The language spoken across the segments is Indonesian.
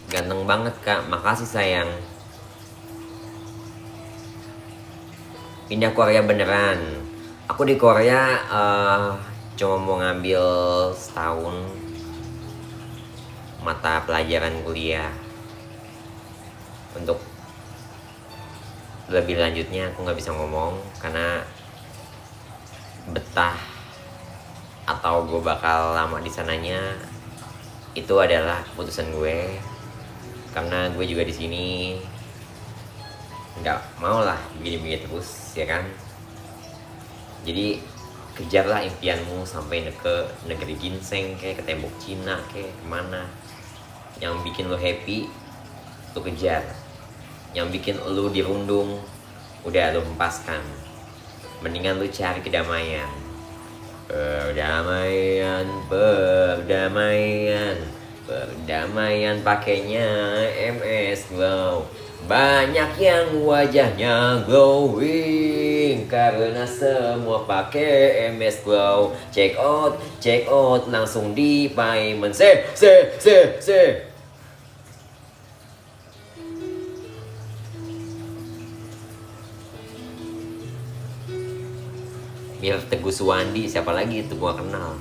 Ganteng banget kak, makasih sayang. Pindah Korea beneran. Aku di Korea cuma mau ngambil setahun mata pelajaran kuliah. Untuk lebih lanjutnya aku nggak bisa ngomong karena betah atau gue bakal lama di sananya itu adalah keputusan gue. Karena gue juga di sini nggak mau lah begini-begini terus ya kan. Jadi kejarlah impianmu sampai ke negeri ginseng kayak ke tembok Cina kayak kemana yang bikin lo happy lo kejar, yang bikin lo dirundung udah lo hempaskan. Mendingan lo cari kedamaian. Perdamaian, perdamaian, perdamaian pakainya MS Glow. Banyak yang wajahnya glowing karena semua pakai MS Glow. Check out langsung di payment. Se. Mir Teguh Suwandi, siapa lagi itu gua kenal.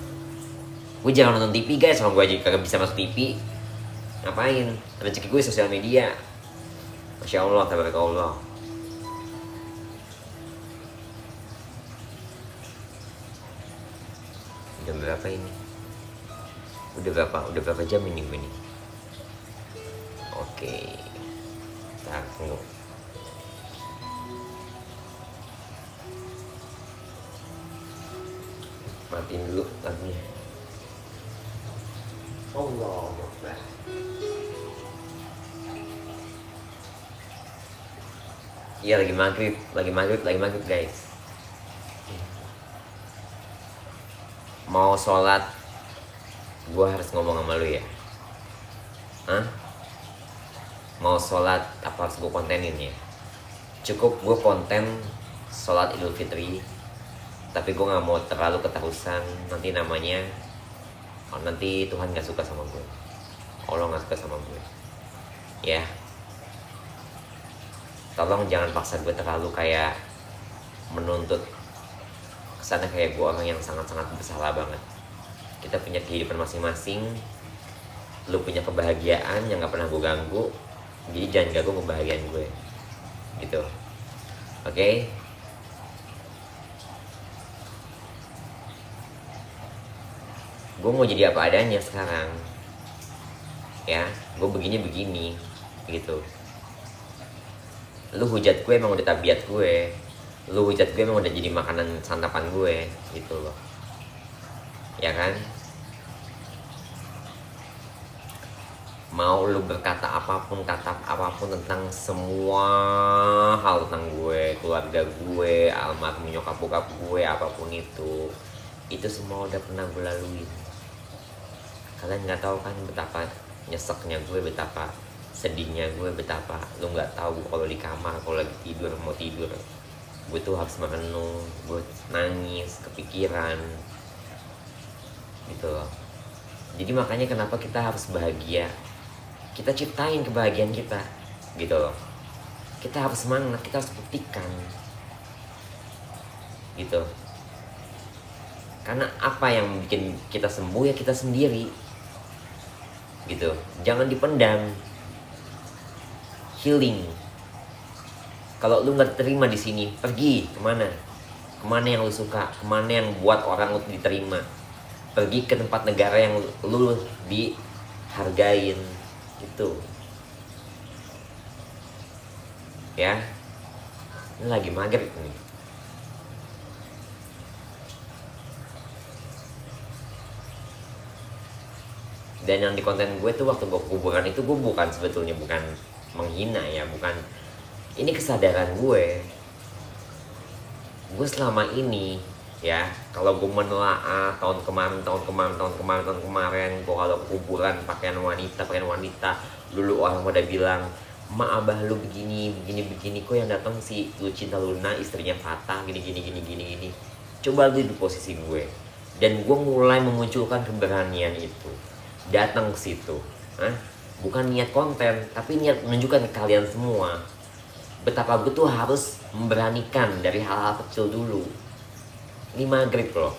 Gue jangan nonton TV guys, kalau gue aja kagak bisa masuk TV. Ngapain? Rezeki gue sosial media. Masya Allah, tabarakallah. Jam berapa ini? Udah berapa jam ini gue nih? Oke. Ntar tunggu. Matiin dulu lagunya. Allah Akbar. Iya lagi maghrib guys. Mau sholat, gue harus ngomong sama lu ya. Hah? Mau sholat apa harus gue kontenin ya? Cukup gue konten sholat Idul Fitri, tapi gue nggak mau terlalu keterusan. Nanti namanya, nanti Tuhan nggak suka sama gue, Allah nggak suka sama gue. Ya, tolong jangan paksa gue terlalu kayak menuntut kesana kayak gue orang yang sangat-sangat bersalah banget. Kita punya kehidupan masing-masing. Lu punya kebahagiaan yang nggak pernah gue ganggu, jadi jangan ganggu kebahagiaan gue, gitu. Oke? Gue mau jadi apa adanya sekarang. Ya, gue begini gitu. Lu hujat gue emang udah tabiat gue. Lu hujat gue emang udah jadi makanan santapan gue, gitu loh. Ya kan? Mau lu berkata apapun, kata apapun tentang semua hal tentang gue, keluarga gue, almarhum nyokap bokap gue, apapun itu semua udah pernah gue laluin. Kalian nggak tahu kan betapa nyeseknya gue, betapa sedihnya gue, betapa lu nggak tahu kalau di kamar, kalau lagi tidur, mau tidur, gue tuh harus merenung, gue nangis, kepikiran, gitu loh. Jadi makanya kenapa kita harus bahagia, kita ciptain kebahagiaan kita, gitu loh. Kita harus semangat, kita harus buktikan, gitu. Karena apa yang bikin kita sembuh ya kita sendiri, gitu. Jangan dipendam. Healing. Kalau lu nggak terima di sini, pergi kemana? Kemana yang lu suka? Kemana yang buat orang lu diterima? Pergi ke tempat negara yang lu dihargain, gitu. Ya, ini lagi maghrib nih. Dan yang di konten gue tuh waktu gue kuburan itu gue sebetulnya bukan menghina ya, bukan. Ini kesadaran gue selama ini ya, kalau gue menelaah tahun kemarin gue kalau kuburan pakaian wanita, dulu orang pada bilang, "Ma, abah lu begini, kok yang datang si Lucinta Luna, istrinya Fatah, gini. Coba lu di posisi gue, dan gue mulai memunculkan keberanian itu, datang ke situ, bukan niat konten, tapi niat menunjukkan ke kalian semua betapa gue tuh harus memberanikan dari hal-hal kecil dulu. Ini maghrib loh,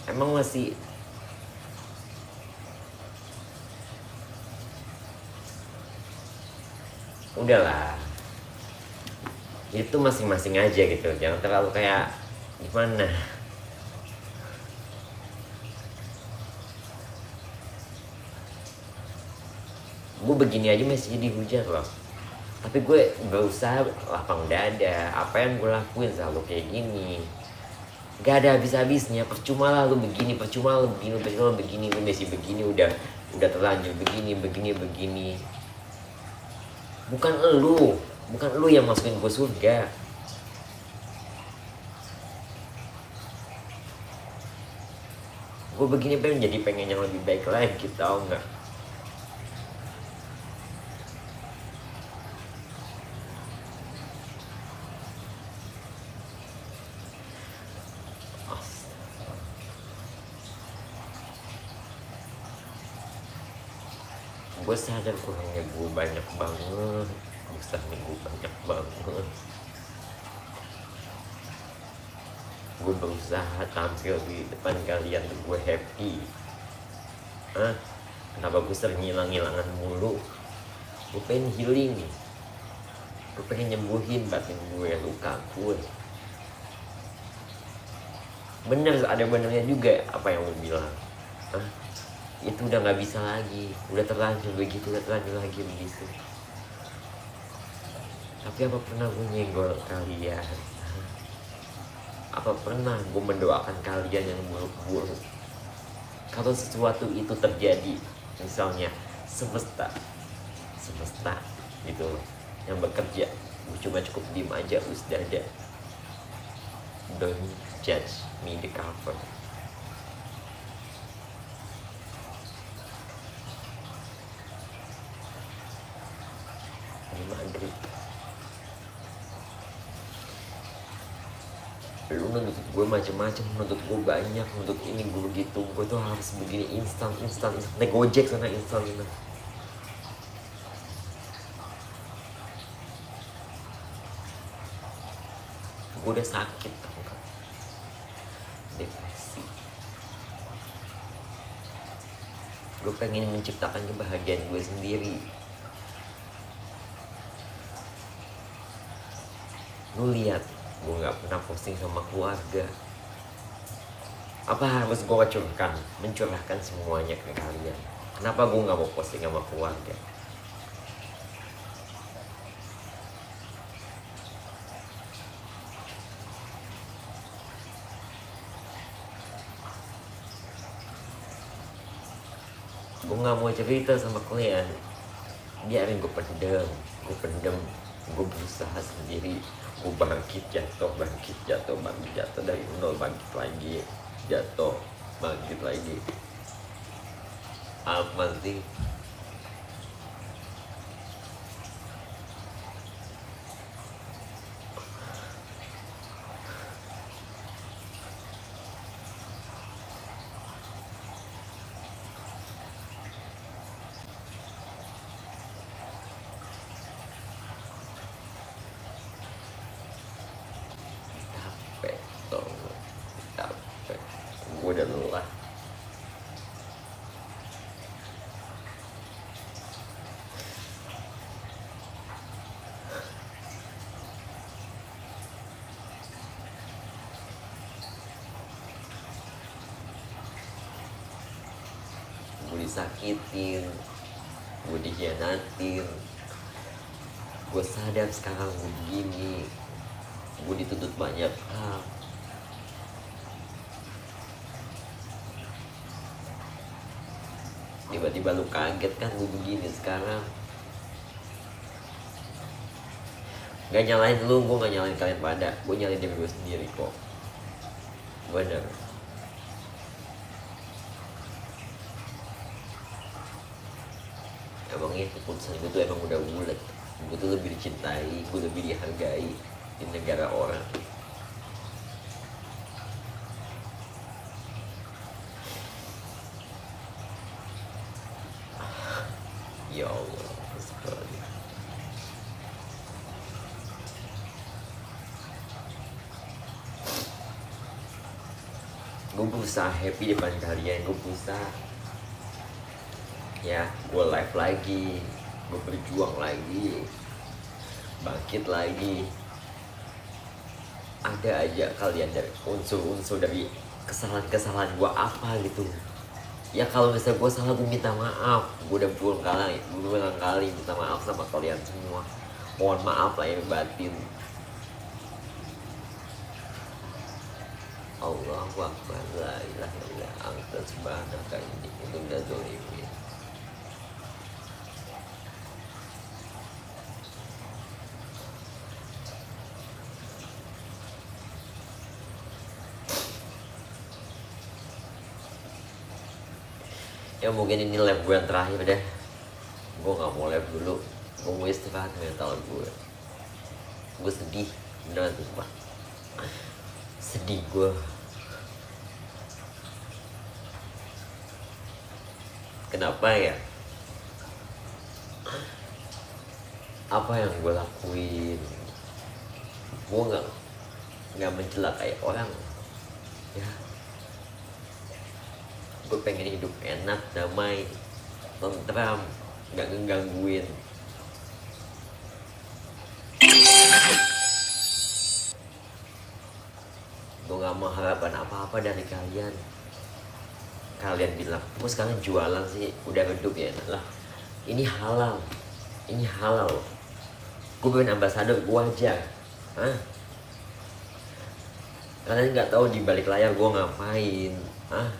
emang masih udahlah, itu masing-masing aja gitu, jangan terlalu kayak gimana. Gue begini aja masih dihujat loh, tapi gue berusaha lapang dada. Apa yang gue lakuin selalu kayak gini, gak ada habis-habisnya. Percuma lah lu begini, percuma lu begini, percuma lu begini, lu masih begini, udah terlanjur begini. Bukan lu yang masukin gue surga. Gue begini pengen yang lebih baik lagi, tau nggak? Gue sadar kurangnya gue banyak banget, gue berusaha tampil di depan kalian tuh gue happy. Kenapa gue sering ngilang-ngilangan mulu? Gue pengen healing, gue pengen nyembuhin batin gue, luka gue. Bener, ada benernya juga apa yang lo bilang. Itu udah nggak bisa lagi, udah terlanjur begitu. Tapi apa pernah gue nyenggol kalian? Apa pernah gue mendoakan kalian yang buruk-buruk? Kalau sesuatu itu terjadi, misalnya semesta gitu loh yang bekerja, gue cukup diem aja, usdada. Don't judge me the cover. Maghrib, lu nuntut gue macem-macem, nuntut gue banyak, nuntut ini gue begitu, gue tuh harus begini instan. Naik Gojek sana instan. Gue udah sakit, depresi. Gue pengen menciptakan kebahagiaan gue sendiri. Lu lihat, gue gak pernah posting sama keluarga. Apa harus gue mencurahkan semuanya ke kalian? Kenapa gue gak mau posting sama keluarga? Gue gak mau cerita sama kalian, biarin gue pendem. Gue berusaha sendiri, gue bangkit jatuh dari nol, bangkit lagi, jatuh bangkit lagi. Apa sih? Capek, gue udah lelah. Gue disakitin, gue dikhianatin. Gue sadar sekarang gue begini, gue dituntut banyak hal. Tiba-tiba lu kaget kan gue begini sekarang. Gak nyalain lu, gue gak nyalain kalian pada, gue nyalain diri gue sendiri kok. Bener. Emangnya keputusan gue tuh emang udah bulat. Gue tuh lebih dicintai, gue lebih dihargai di negara orang. Ya Allah, sekali. Gue berusaha happy depan kalian, gue berusaha ya, gue live lagi, gue berjuang lagi, bangkit lagi. Ada aja kalian dari unsur-unsur dari kesalahan-kesalahan gue apa gitu. Ya kalau misalnya gue salah, gue minta maaf. Gue udah berulang kali minta maaf sama kalian semua. Mohon maaf lah ya batin. Allahu Akbar, la ilaha illa anta subhanaka inni kuntu minadz dzalimin. Ya mungkin ini live gue yang terakhir deh. Gue gak mau live dulu. Gue mau istirahat mental gue. Gue sedih, beneran sumpah. Sedih gue. Kenapa ya? Apa yang gue lakuin? Gue nggak mencelakai orang. Ya. Gue pengen hidup enak, damai, tentram, nggak ngegangguin. Gue gak mengharapkan apa-apa dari kalian. Kalian bilang, "Mus sekarang jualan sih udah redup ya?" Lah, ini halal. Ini halal. Gue pengen ambasador, gue aja. Hah? Kalian nggak tahu di balik layar gue ngapain. Hah?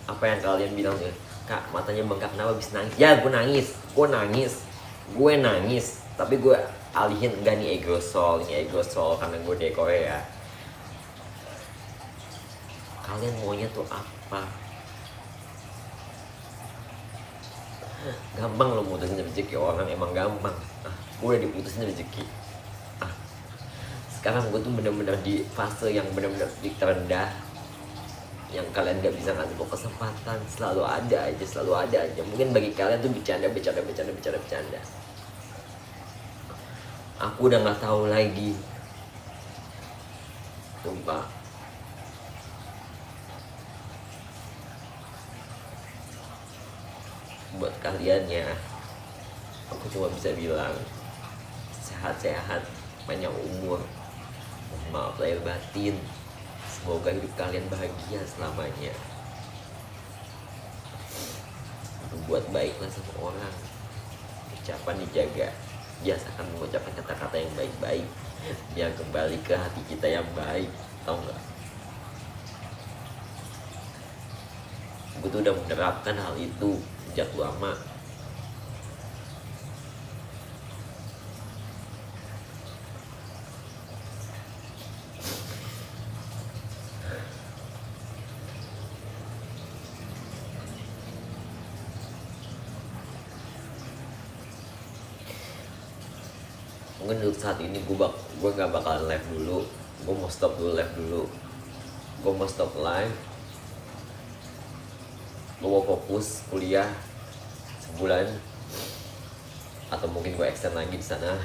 Apa yang kalian bilang ya? "Kak, matanya bengkak, kenapa bisa nangis?" Ya, gue nangis. Gue nangis. Tapi gue alihin, enggak nih aerosol karena gue dekor ya. Kalian maunya tuh apa? Gampang lo mutusin rezeki orang, emang gampang. Gue udah diputusin rezeki. Sekarang gue tuh bener-bener di fase yang bener-bener terendah, yang kalian gak bisa ngasih gue kesempatan. Selalu ada aja. Mungkin bagi kalian tuh bercanda. Aku udah nggak tahu lagi, sumpah. Buat kalian ya, aku cuma bisa bilang sehat-sehat, panjang umur, maaf lahir batin. Semoga hidup kalian bahagia selamanya. Berbuat baiklah sama orang, ucapan dijaga. Biasakan mengucapkan kata-kata yang baik-baik, biar kembali ke hati kita yang baik. Tau gak? Gue tuh udah menerapkan hal itu sejak lama. Mungkin untuk saat ini gue gak bakalan live dulu. Gue mau stop dulu live dulu. Gue mau stop live. Gue mau fokus kuliah sebulan, atau mungkin gue extend lagi di sana.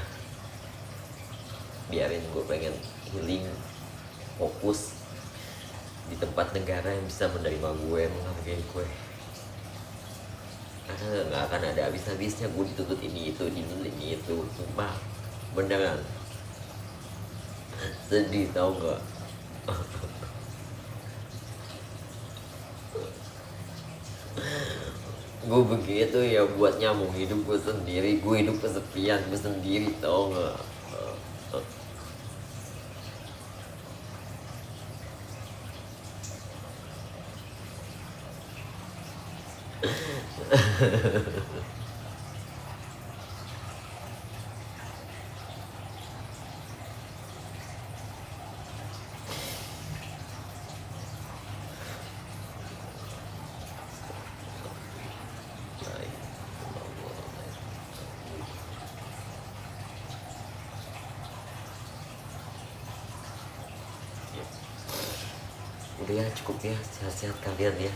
Biarin, gue pengen healing, fokus di tempat negara yang bisa menerima gue, menghargai gue. Karena gak akan ada habis-habisnya gue dituntut ini itu, sumpah. Beneran sedih, tau gak? Gue begitu ya buat nyambung hidup gue sendiri. Gue hidup kesepian gue sendiri, tau gak? Udah ya, cukup ya, sehat-sehat kalian ya.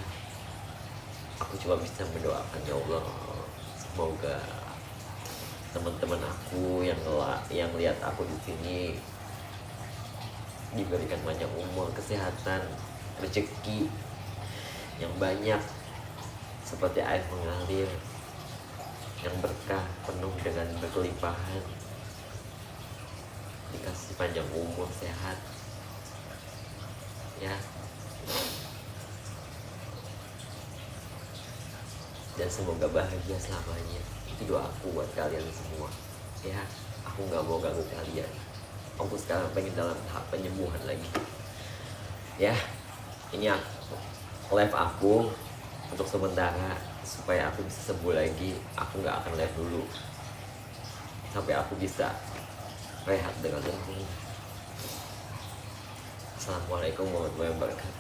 aku cuma bisa mendoakan ya Allah, semoga teman-teman aku yang lihat aku di sini diberikan banyak umur, kesehatan, rezeki yang banyak seperti air mengalir, yang berkah, penuh dengan berkelimpahan, dikasih panjang umur, sehat ya, dan semoga bahagia selamanya. Itu doaku buat kalian semua ya. Aku nggak mau ganggu kalian, aku sekarang pengen dalam tahap penyembuhan lagi ya. Ini live aku untuk sementara, supaya aku bisa sembuh lagi. Aku nggak akan live dulu sampai aku bisa rehat dengan tentunya. Assalamualaikum warahmatullahi wabarakatuh.